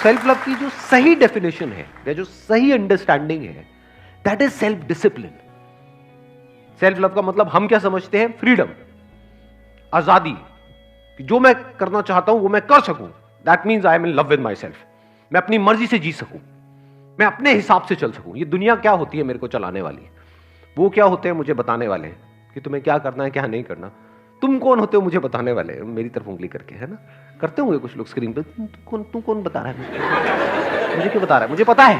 Self love की जो सही डेफिनेशन है या जो सही अंडरस्टैंडिंग है, that is self discipline. Self love का मतलब हम क्या समझते हैं? फ्रीडम, आजादी, कि जो मैं करना चाहता हूं वो मैं कर सकूं। That means I am in love with my self. मैं अपनी मर्जी से जी सकूं, मैं अपने हिसाब से चल सकूं। ये दुनिया क्या होती है मेरे को चलाने वाली, वो क्या होते हैं मुझे बताने वाले कि तुम्हें क्या करना है क्या नहीं करना। तुम कौन होते हो मुझे बताने वाले? मेरी तरफ उंगली करके, है ना, करते होंगे कुछ लोग स्क्रीन पे। तू कौन बता रहा है मुझे क्यों बता रहा है? मुझे पता है,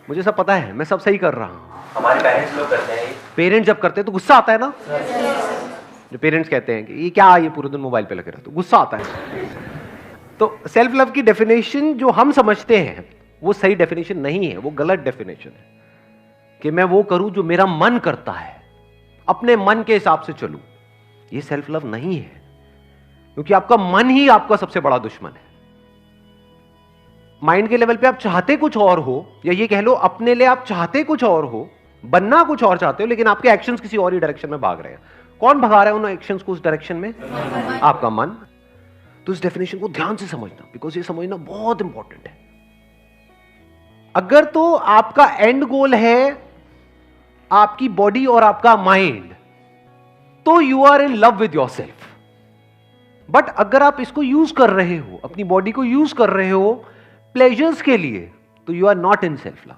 मुझे सब पता है, मैं सब सही कर रहा हूं। हमारे पेरेंट्स लोग करते हैं। पेरेंट्स जब करते हैं तो गुस्सा आता है ना। जो पेरेंट्स कहते हैं कि ये क्या, ये पूरे दिन मोबाइल पे लगे रहते, तो गुस्सा आता है। तो सेल्फ लव की डेफिनेशन जो हम समझते हैं वो सही डेफिनेशन नहीं है, वो गलत डेफिनेशन है कि मैं वो करूं जो मेरा मन करता है, अपने मन के हिसाब से चलूं। ये सेल्फ लव नहीं है, क्योंकि आपका मन ही आपका सबसे बड़ा दुश्मन है। माइंड के लेवल पे आप चाहते कुछ और हो, या ये कह लो अपने लिए आप चाहते कुछ और हो, बनना कुछ और चाहते हो, लेकिन आपके एक्शंस किसी और ही डायरेक्शन में भाग रहे हैं। कौन भगा रहा है उन एक्शंस को उस डायरेक्शन में? आपका मन। तो इस डेफिनेशन को ध्यान से समझना, बिकॉज ये समझना बहुत इंपॉर्टेंट है। अगर तो आपका एंड गोल है आपकी बॉडी और आपका माइंड, तो you are in love with yourself. But अगर आप इसको यूज कर रहे हो, अपनी बॉडी को यूज कर रहे हो प्लेजर्स के लिए, तो you are not in self love,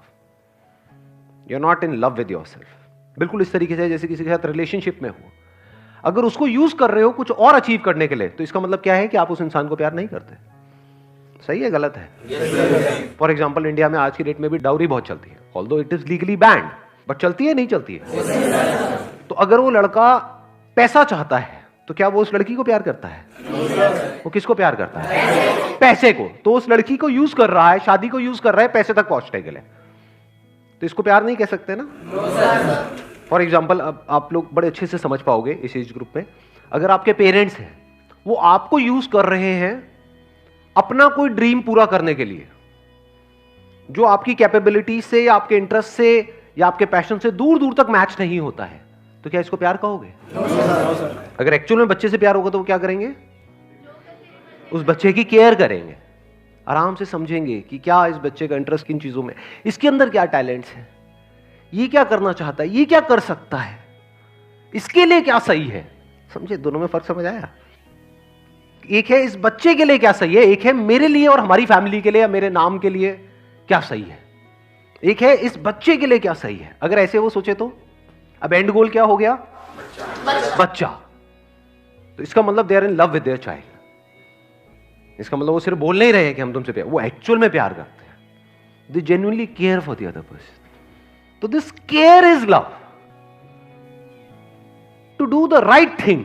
you are not in love with yourself. बिल्कुल इस तरीके से जैसे किसी के साथ रिलेशनशिप में हो, अगर उसको यूज कर रहे हो कुछ और अचीव करने के लिए, तो इसका मतलब क्या है कि आप उस इंसान को प्यार नहीं करते। सही है गलत है? फॉर एग्जाम्पल इंडिया में आज की डेट में भी डाउरी बहुत चलती है, although it is legally band, but चलती है नहीं चलती है? तो अगर वो लड़का पैसा चाहता है तो क्या वो उस लड़की को प्यार करता है? वो किसको प्यार करता है? पैसे को। तो उस लड़की को यूज कर रहा है, शादी को यूज कर रहा है पैसे तक पहुंचने के लिए, तो इसको प्यार नहीं कह सकते ना। फॉर एग्जाम्पल अब आप लोग बड़े अच्छे से समझ पाओगे इस एज ग्रुप में, अगर आपके पेरेंट्स हैं वो आपको यूज कर रहे हैं अपना कोई ड्रीम पूरा करने के लिए, जो आपकी कैपेबिलिटी से या आपके इंटरेस्ट से या आपके पैशन से दूर दूर तक मैच नहीं होता है, तो क्या इसको प्यार कहोगे? अगर एक्चुअल में बच्चे से प्यार होगा तो वो क्या करेंगे? उस बच्चे की केयर करेंगे, आराम से समझेंगे कि क्या इस बच्चे का इंटरेस्ट किन चीजों में, इसके अंदर क्या टैलेंट्स है, ये क्या करना चाहता है, ये क्या कर सकता है, इसके लिए क्या सही है। समझे? दोनों में फर्क समझ आया? एक है इस बच्चे के लिए क्या सही है, एक है मेरे लिए और हमारी फैमिली के लिए या मेरे नाम के लिए क्या सही है। एक है इस बच्चे के लिए क्या सही है। अगर ऐसे वो सोचे तो अब एंड गोल क्या हो गया? बच्चा। तो इसका मतलब they are in love with their child. इसका मतलब वो सिर्फ बोल नहीं रहे हैं कि हम तुमसे प्यार, वो एक्चुअल में प्यार करते हैं। They genuinely care for the other person. तो this care is love, to do the right thing.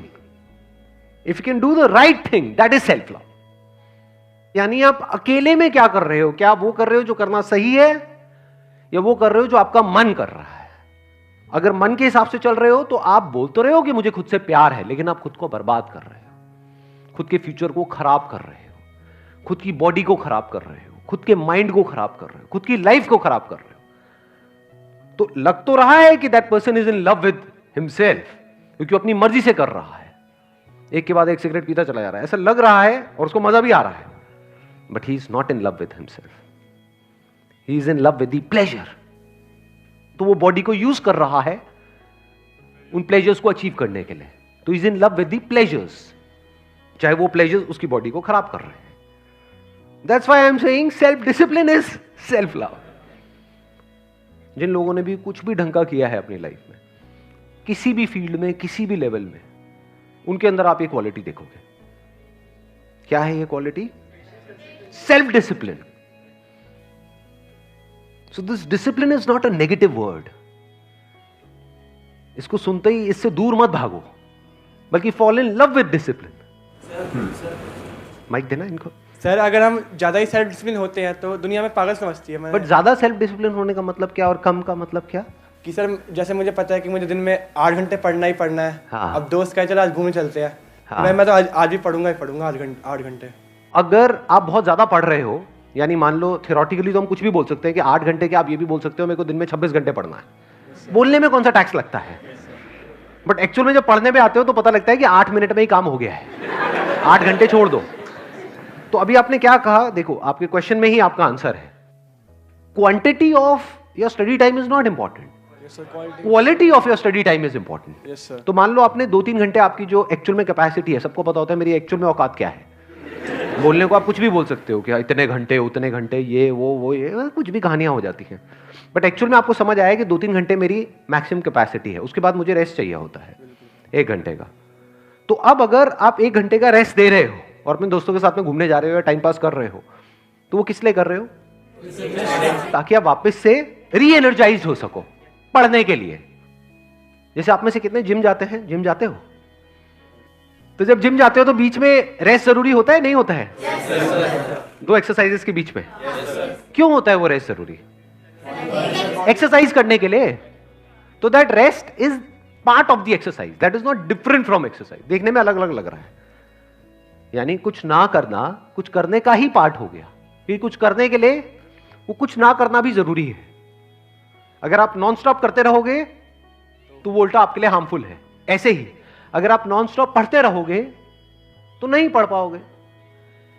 If you can do the right thing, that is self love. यानी आप अकेले में क्या कर रहे हो? क्या वो कर रहे हो जो करना सही है, या वो कर रहे हो जो आपका मन कर रहा है? अगर मन के हिसाब से चल रहे हो तो आप बोल तो रहे हो कि मुझे खुद से प्यार है, लेकिन आप खुद को बर्बाद कर रहे हो, खुद के फ्यूचर को खराब कर रहे हो, खुद की बॉडी को खराब कर रहे हो, खुद के माइंड को खराब कर रहे हो, खुद की लाइफ को खराब कर रहे हो। तो लग तो रहा है कि that person is in love with himself, क्योंकि अपनी मर्जी से कर रहा है, एक के बाद एक सिगरेट पीता चला जा रहा है, ऐसा लग रहा है और उसको मजा भी आ रहा है, but he is not in love with himself, he is in love with the pleasure. तो वो बॉडी को यूज कर रहा है उन प्लेजर्स को अचीव करने के लिए, तो is in love with the pleasures, चाहे वो प्लेजर्स उसकी बॉडी को खराब कर रहे हैं। That's why I am saying self discipline is self love. जिन लोगों ने भी कुछ भी ढंग का किया है अपनी लाइफ में, किसी भी फील्ड में, किसी भी लेवल में, उनके अंदर आप ये क्वालिटी देखोगे। क्या है ये quality? Self discipline. So this discipline is not a negative word. इसको सुनते ही इससे दूर मत भागो, बल्कि fall in love with discipline। Mike देना इनको। सर अगर हम ज्यादा ही सेल्फ डिसिप्लिन होते हैं तो दुनिया में पागल समझती है। बट ज्यादा सेल्फ डिसिप्लिन होने का मतलब क्या और कम का मतलब क्या? कि सर जैसे मुझे पता है कि मुझे दिन में 8 घंटे पढ़ना ही पढ़ना है। हाँ। अब दोस्त कहे चलो आज घूमने चलते हैं। हाँ। मैं तो आज भी पढ़ूंगा ही पढ़ूंगा 8 घंटे। अगर आप बहुत ज्यादा पढ़ रहे हो, यानी मान लो थियोरेटिकली तो हम कुछ भी बोल सकते हैं कि 8 घंटे के, आप ये भी बोल सकते हो मेरे को दिन में 26 घंटे पढ़ना है। बोलने में कौन सा टैक्स लगता है? बट एक्चुअल में जब पढ़ने में आते हो तो पता लगता है कि 8 मिनट में ही काम हो गया है, 8 घंटे छोड़ दो। तो अभी आपने क्या कहा, देखो आपके क्वेश्चन में ही आपका आंसर है। Quantity of your study time is not important, quality of your study time is important. Yes sir. तो मान लो आपने 2-3 घंटे, आपकी जो एक्चुअल में कैपेसिटी है, सबको पता होता है मेरी एक्चुअल में औकात क्या है, बोलने को आप कुछ भी बोल सकते हो कि इतने घंटे उतने घंटे, ये वो ये कुछ भी कहानियां हो जाती हैं, बट एक्चुअल में आपको समझ आया कि 2-3 घंटे मेरी मैक्सिमम कैपेसिटी है, उसके बाद मुझे रेस्ट चाहिए होता है 1 घंटे का। तो अब अगर आप 1 घंटे का रेस्ट दे रहे हो और अपने दोस्तों के साथ में घूमने जा रहे हो या टाइम पास कर रहे हो, तो वो किस लिए कर रहे हो? ताकि आप वापस से री एनर्जाइज हो सको पढ़ने के लिए। जैसे आप में से कितने जिम जाते हैं? जिम जाते हो? तो जब जिम जाते हो तो बीच में रेस्ट जरूरी होता है, नहीं होता है? दो एक्सरसाइजेस के बीच में क्यों होता है वो रेस्ट जरूरी? एक्सरसाइज करने के लिए। तो that rest is part of the exercise, that is not different from exercise. देखने में अलग अलग लग रहा है, यानी कुछ ना करना कुछ करने का ही पार्ट हो गया, क्योंकि कुछ करने के लिए वो कुछ ना करना भी जरूरी है। अगर आप नॉन स्टॉप करते रहोगे तो वो उल्टा आपके लिए हार्मफुल है। ऐसे ही अगर आप नॉन स्टॉप पढ़ते रहोगे तो नहीं पढ़ पाओगे।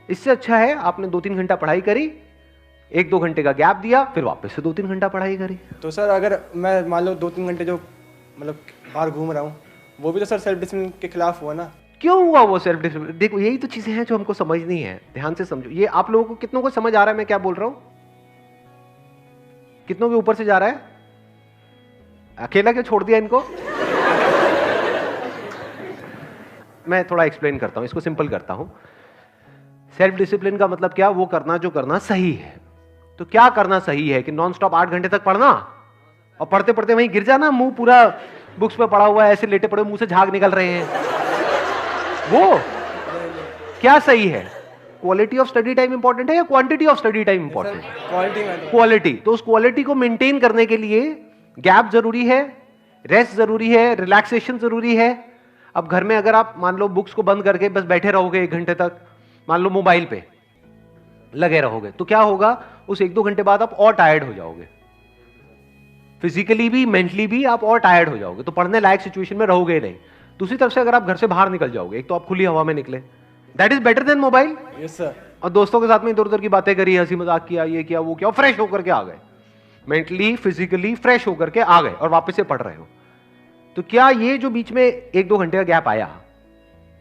इससे अच्छा है आपने 2-3 घंटा पढ़ाई करी, 1-2 घंटे का गैप दिया, फिर वापस से 2-3 घंटा पढ़ाई करी। तो सर अगर मैं मान लो 2-3 घंटे जो मतलब बाहर घूम रहा हूँ, वो भी तो सर सेल्फ डिसिप्लिन के खिलाफ हुआ ना? क्यों हुआ वो सेल्फ डिसिप्लिन? देखो यही तो चीजें हैं जो हमको समझनी है, ध्यान से समझो। ये आप लोगों को कितनों को समझ आ रहा है मैं क्या बोल रहा हूं? कितनों के ऊपर से जा रहा है? अकेला क्यों छोड़ दिया इनको? मैं थोड़ा एक्सप्लेन करता हूं, इसको सिंपल करता हूं। सेल्फ डिसिप्लिन का मतलब क्या? वो करना जो करना सही है। तो क्या करना सही है कि नॉन स्टॉप 8 घंटे तक पढ़ना और पढ़ते पढ़ते वहीं गिर जाना, मुंह पूरा बुक्स पे पड़ा हुआ है, ऐसे लेटे पड़े, मुंह से झाग निकल रहे हैं, वो क्या सही है? Quality of study time important है या quantity of study time important है? क्वालिटी। तो उस क्वालिटी को मेंटेन करने के लिए गैप जरूरी है, रेस्ट जरूरी है, रिलैक्सेशन जरूरी है। अब घर में अगर आप मान लो बुक्स को बंद करके बस बैठे रहोगे 1 घंटे तक, मान लो मोबाइल पे लगे रहोगे, तो क्या होगा? उस 1-2 घंटे बाद आप और टायर्ड हो जाओगे, फिजिकली भी मेंटली भी आप और टायर्ड हो जाओगे, तो पढ़ने लायक सिचुएशन में रहोगे नहीं। दूसरी तरफ से अगर आप घर से बाहर निकल जाओगे, एक तो आप खुली हवा में निकले, that is better than mobile. Yes sir. और दोस्तों के साथ में इधर उधर की बातें करी, हंसी मजाक किया, ये किया वो किया, फ्रेश होकर के आ गए, मेंटली फिजिकली फ्रेश होकर के आ गए और वापस से पढ़ रहे हो। तो क्या ये जो बीच में 1-2 घंटे का गैप आया,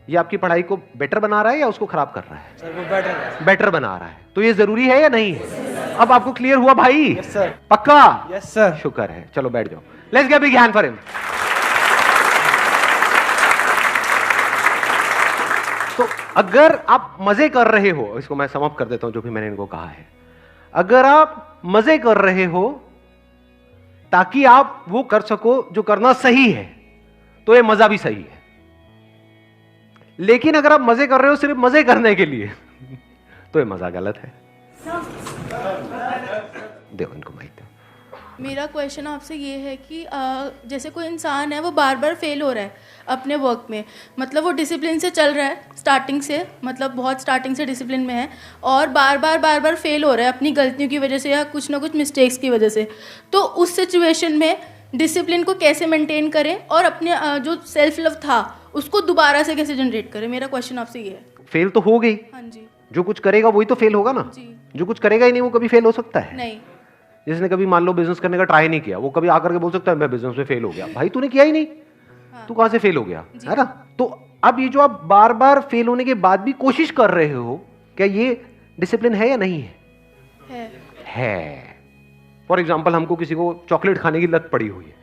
ये आपकी पढ़ाई को बेटर बना रहा है या उसको खराब कर रहा है? सर वो बेटर बना रहा है। तो ये जरूरी है या नहीं है? अब आपको क्लियर हुआ भाई? Yes sir. पक्का? Yes sir. शुक्र है, चलो बैठ जाओ। Let's give a big hand for him. तो अगर आप मजे कर रहे हो, इसको मैं समाप्त कर देता हूं जो भी मैंने इनको कहा है। अगर आप मजे कर रहे हो ताकि आप वो कर सको जो करना सही है, तो ये मजा भी सही है। लेकिन अगर आप मजे कर रहे हो सिर्फ मजे करने के लिए, तो ये मजा गलत है। देखो इनको माइक दो। मेरा क्वेश्चन आपसे ये है कि जैसे कोई इंसान है वो बार बार फेल हो रहा है अपने वर्क में, मतलब वो डिसिप्लिन से चल रहा है स्टार्टिंग से, मतलब बहुत स्टार्टिंग से डिसिप्लिन में है, और बार बार फेल हो रहा है अपनी गलतियों की वजह से या कुछ ना कुछ मिस्टेक्स की वजह से। तो उस सिचुएशन में डिसिप्लिन को कैसे मेंटेन करें और अपने जो सेल्फ लव था उसको दोबारा से कैसे जनरेट करें? मेरा क्वेश्चन आपसे ये है। फेल तो हो गई। हाँ जी। जो कुछ करेगा वही तो फेल होगा ना जी। जो कुछ करेगा ही नहीं वो कभी फेल हो सकता है? नहीं। जिसने कभी मान लो बिजनेस करने का ट्राई नहीं किया, वो कभी आकर के बोल सकता है मैं बिजनेस में फेल हो गया? भाई तूने किया ही नहीं। हाँ। तू कहां से फेल हो गया? है ना? तो अब ये जो आप बार बार फेल होने के बाद भी कोशिश कर रहे हो, क्या ये डिसिप्लिन है या नहीं है? है। फॉर एग्जाम्पल हमको किसी को चॉकलेट खाने की लत पड़ी हुई है,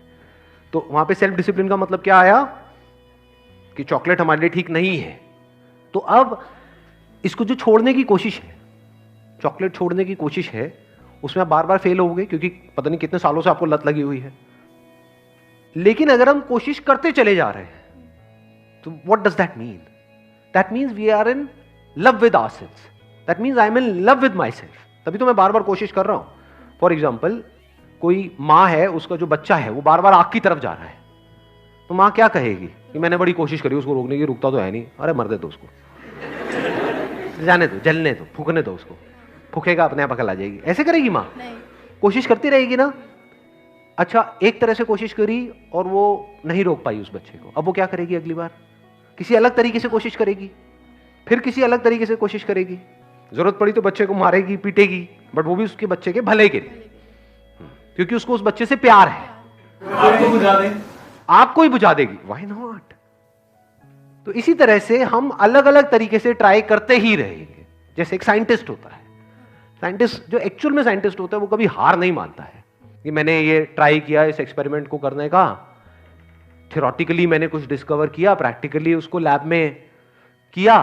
तो वहां पे सेल्फ डिसिप्लिन का मतलब क्या आया कि चॉकलेट हमारे लिए ठीक नहीं है। तो अब इसको जो छोड़ने की कोशिश है, चॉकलेट छोड़ने की कोशिश है, उसमें आप बार बार फेल होगे क्योंकि पता नहीं कितने सालों से आपको लत लगी हुई है। लेकिन अगर हम कोशिश करते चले जा रहे हैं तो what does that mean? That means we are in love with ourselves, that means I am in love with my self. तभी तो मैं बार बार कोशिश कर रहा हूं। फॉर एग्जाम्पल कोई माँ है, उसका जो बच्चा है वो बार बार आग की तरफ जा रहा है, तो माँ क्या कहेगी कि मैंने बड़ी कोशिश करी उसको रोकने की, रुकता तो है नहीं, अरे मर दे दो उसको, जाने दो, जलने दो, फूकने दो उसको, फूकेगा अपने आप अकल आ जाएगी। ऐसे करेगी माँ? कोशिश करती रहेगी ना। अच्छा एक तरह से कोशिश करी और वो नहीं रोक पाई उस बच्चे को, अब वो क्या करेगी? अगली बार किसी अलग तरीके से कोशिश करेगी, फिर किसी अलग तरीके से कोशिश करेगी। जरूरत पड़ी तो बच्चे को मारेगी, पीटेगी, बट वो भी उसके बच्चे के भले के लिए, क्योंकि उसको उस बच्चे से प्यार है। आपको बुझा दे, आपको ही बुझा देगी, व्हाई नॉट। तो इसी तरह से हम अलग अलग तरीके से ट्राई करते ही रहेंगे। जैसे एक साइंटिस्ट होता है, साइंटिस्ट जो एक्चुअल में साइंटिस्ट होता है वो कभी हार नहीं मानता है कि मैंने ये ट्राई किया इस एक्सपेरिमेंट को करने का, थियोरेटिकली मैंने कुछ डिस्कवर किया, प्रैक्टिकली उसको लैब में किया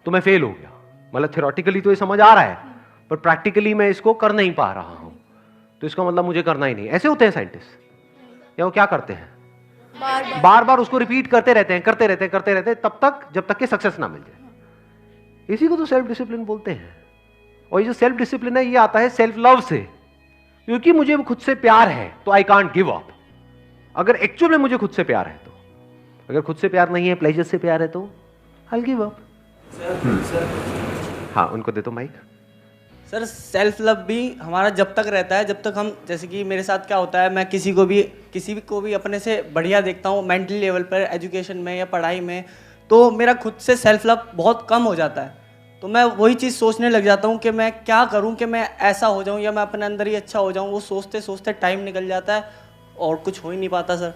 तो मैं फेल हो गया। मतलब थियोरेटिकली तो ये समझ आ रहा है पर प्रैक्टिकली मैं इसको कर नहीं पा रहा हूं, तो इसका मतलब मुझे करना ही नहीं। ऐसे होते हैं साइंटिस्ट, या वो क्या करते हैं, बार बार उसको रिपीट करते रहते हैं तब तक जब तक कि सक्सेस ना मिल जाए। इसी को तो सेल्फ डिसिप्लिन बोलते हैं। और ये जो सेल्फ डिसिप्लिन है ये आता है सेल्फ लव से, क्योंकि मुझे खुद से प्यार है तो आई कांट गिव अप। अगर एक्चुअल में मुझे खुद से प्यार है तो, अगर खुद से प्यार नहीं है, प्लेजर से प्यार है तो आई गिव अप। हाँ, उनको दे दो माइक। सर सेल्फ लव भी हमारा जब तक रहता है जब तक हम, जैसे कि मेरे साथ क्या होता है, मैं किसी को भी अपने से बढ़िया देखता हूँ मेंटली लेवल पर, एजुकेशन में या पढ़ाई में, तो मेरा खुद से सेल्फ लव बहुत कम हो जाता है। तो मैं वही चीज़ सोचने लग जाता हूँ कि मैं क्या करूँ कि मैं ऐसा हो जाऊँ या मैं अपने अंदर ही अच्छा हो जाऊँ। वो सोचते सोचते टाइम निकल जाता है और कुछ हो ही नहीं पाता सर।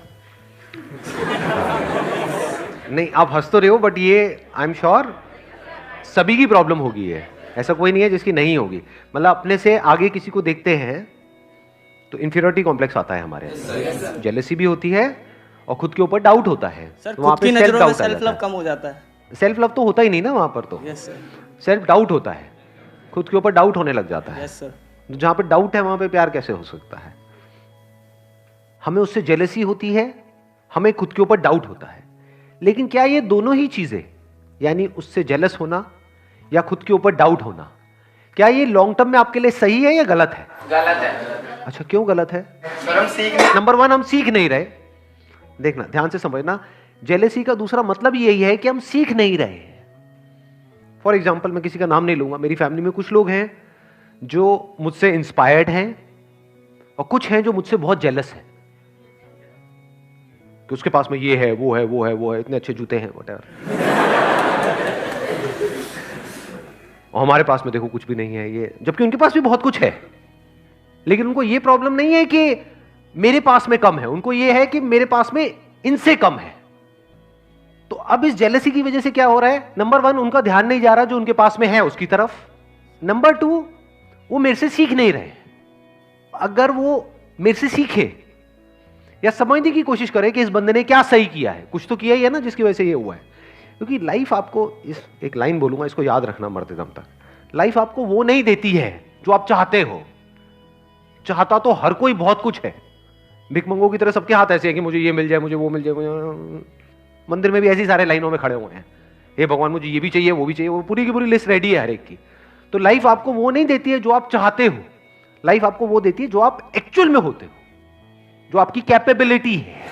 नहीं, आप हंस तो रहे हो बट ये आई एम श्योर सभी की प्रॉब्लम होगी है, ऐसा कोई नहीं है जिसकी नहीं होगी। मतलब अपने से आगे किसी को देखते हैं तो इंफीरियरिटी कॉम्प्लेक्स आता है हमारे अंदर, जेलसी भी होती है और खुद के ऊपर डाउट होता है। सर तो वहाँ खुद की पे नजरों में सेल्फ लव कम हो जाता है। सेल्फ लव तो होता ही नहीं ना वहां पर, तो यस सर। सेल्फ डाउट होता है, खुद के ऊपर डाउट होने लग जाता है। Yes sir. जहां पे डाउट है वहां पे प्यार कैसे हो सकता है? हमें उससे जेलसी होती है, हमें खुद के ऊपर डाउट होता है। लेकिन क्या ये दोनों ही चीजें, यानी उससे जेलस होना या खुद के ऊपर डाउट होना, क्या ये लॉन्ग टर्म में आपके लिए सही है या गलत है? गलत है। अच्छा, क्यों गलत है? सर हम सीख नंबर वन, हम सीख नहीं रहे। देखना, ध्यान से समझना, जेलसी का दूसरा मतलब यही है कि हम सीख नहीं रहे हैं। फॉर एग्जाम्पल, मैं किसी का नाम नहीं लूंगा, मेरी फैमिली में कुछ लोग हैं जो मुझसे इंस्पायर्ड हैं और कुछ हैं जो मुझसे बहुत जेलस हैं कि उसके पास में ये है, वो है, वो है, वो है, इतने अच्छे जूते हैं, व्हाटएवर, और हमारे पास में देखो कुछ भी नहीं है ये, जबकि उनके पास भी बहुत कुछ है। लेकिन उनको ये प्रॉब्लम नहीं है कि मेरे पास में कम है, उनको ये है कि मेरे पास में इनसे कम है। तो अब इस जेलसी की वजह से क्या हो रहा है? नंबर वन, उनका ध्यान नहीं जा रहा जो उनके पास में है उसकी तरफ। नंबर टू, वो मेरे से सीख नहीं रहे। अगर वो मेरे से सीखे या समझने की कोशिश करे कि इस बंदे ने क्या सही किया है, कुछ तो किया ही है ना जिसकी वजह से ये हुआ है। क्योंकि लाइफ आपको, इस एक लाइन बोलूंगा, इसको याद रखना मरते दम तक, लाइफ आपको वो नहीं देती है जो आप चाहते हो। चाहता तो हर कोई बहुत कुछ है, भिखमंगों की तरह सबके हाथ ऐसे हैं कि मुझे ये मिल जाए, मुझे वो मिल जाए। मंदिर में भी ऐसी सारे लाइनों में खड़े हुए हैं, हे भगवान मुझे ये भी चाहिए, वो भी चाहिए, वो पूरी की पूरी लिस्ट रेडी है हर एक की। तो लाइफ आपको वो नहीं देती है जो आप चाहते हो, लाइफ आपको वो देती है जो आप एक्चुअल में होते हो, जो आपकी कैपेबिलिटी है,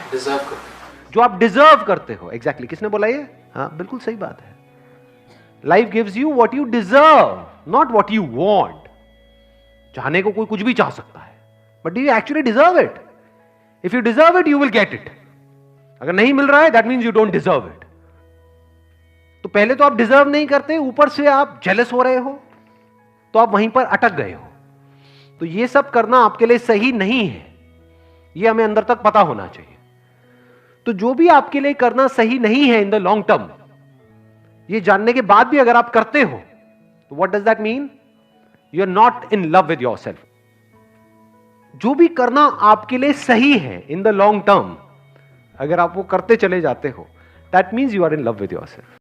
जो आप डिजर्व करते हो। एग्जैक्टली, किसने बोला ये? हाँ, बिल्कुल सही बात है। Life gives you what you deserve, not what you want. चाहने को कोई कुछ भी चाह सकता है, but do you actually deserve it? If you deserve it you will get it. अगर नहीं मिल रहा है that means you don't deserve it. तो पहले तो आप डिजर्व नहीं करते, ऊपर से आप जेलस हो रहे हो, तो आप वहीं पर अटक गए हो। तो ये सब करना आपके लिए सही नहीं है, ये हमें अंदर तक पता होना चाहिए। तो जो भी आपके लिए करना सही नहीं है इन द लॉन्ग टर्म, ये जानने के बाद भी अगर आप करते हो तो what does that mean? You are not in love with yourself. जो भी करना आपके लिए सही है इन द लॉन्ग टर्म, अगर आप वो करते चले जाते हो, that means you are in love with yourself.